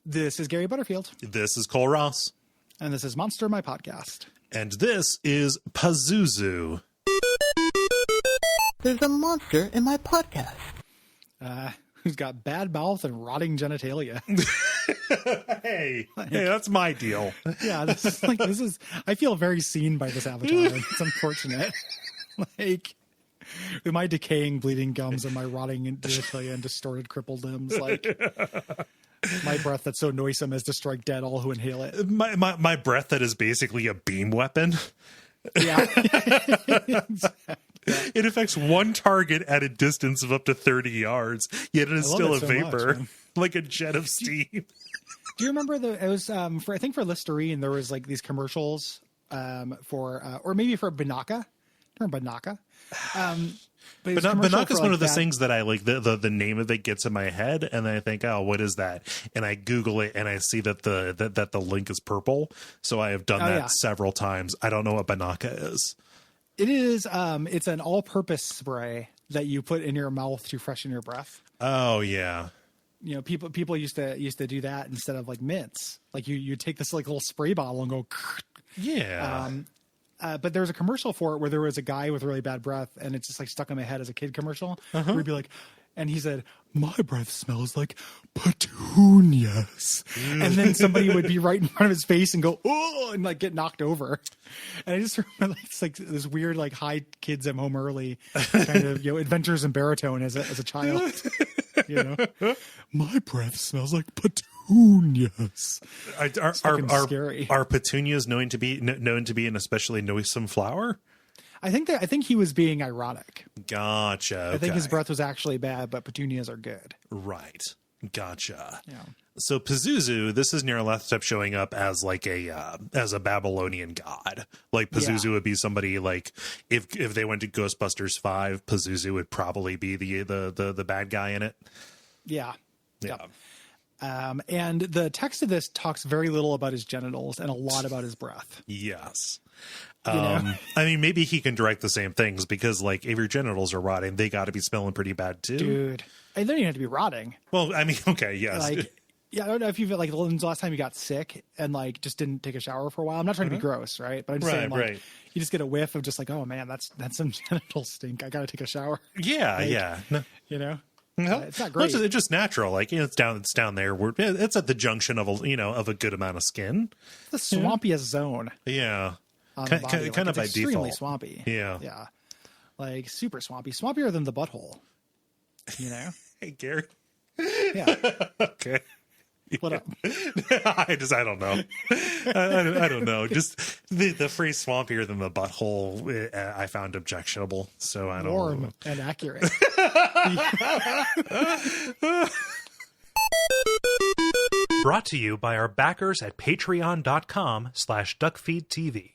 This is Gary Butterfield. This is Cole Ross. And this is Monster, my podcast. And this is Pazzuzu. There's a monster in my podcast. Who's got bad mouth and rotting genitalia. Hey, that's my deal. Yeah, this is, I feel very seen by this avatar. It's unfortunate. Like, with my decaying, bleeding gums and my rotting genitalia and distorted, crippled limbs, like, my breath that's so noisome as to strike dead all who inhale it. My breath that is basically a beam weapon. Yeah. It affects one target at a distance of up to 30 yards, yet it is still a vapor, like a jet of steam. Do you remember it was I think for Listerine, there was like these commercials for or maybe for Banaka. Remember Banaka? Banaka is one of the things that I like. The name of it gets in my head, and then I think, oh, what is that? And I Google it, and I see that the link is purple. So I have done that several times. I don't know what Banaka is. It is. It's an all-purpose spray that you put in your mouth to freshen your breath. Oh yeah. You know, people used to do that instead of like mints. Like you take this like little spray bottle and go. Yeah. But there was a commercial for it where there was a guy with really bad breath, and it's just like stuck in my head as a kid commercial. Where he'd be like, and he said, "My breath smells like petunias," and then somebody would be right in front of his face and go, "Oh," and like get knocked over. And I just remember it's like this weird like hide kids at home early kind of adventures in baritone as a child. You know, my breath smells like petunias. Are petunias known to be an especially noisome flower? I think he was being ironic. Gotcha. Okay. I think his breath was actually bad, but petunias are good. Right. Gotcha. Yeah. So Pazzuzu, this is Nyarlathotep showing up as like as a Babylonian god. Like Pazzuzu would be somebody like if they went to Ghostbusters 5, Pazzuzu would probably be the bad guy in it. Yeah. Yeah. Yep. And the text of this talks very little about his genitals and a lot about his breath. Yes. I mean, maybe he can direct the same things because, like, if your genitals are rotting, they got to be smelling pretty bad too. Dude, they don't even have to be rotting. Well, I mean, okay, yes. Like, yeah, I don't know if you've like when's the last time you got sick and like just didn't take a shower for a while. I'm not trying to be gross, right? But I'm just saying, like, you just get a whiff of just like, oh man, that's some genital stink. I got to take a shower. Yeah, like, yeah. No. You know. No, it's not great. It's just natural. Like it's down there. It's at the junction of a good amount of skin. The swampiest zone. Yeah. Kind of by default. Extremely swampy. Yeah. Yeah. Like super swampy. Swampier than the butthole. You know? Hey, Gary. Yeah. Okay. What up? I don't know. I don't know. Just the phrase swampier than the butthole I found objectionable. So I don't Warm know. and accurate. Brought to you by our backers at patreon.com/duckfeed.tv.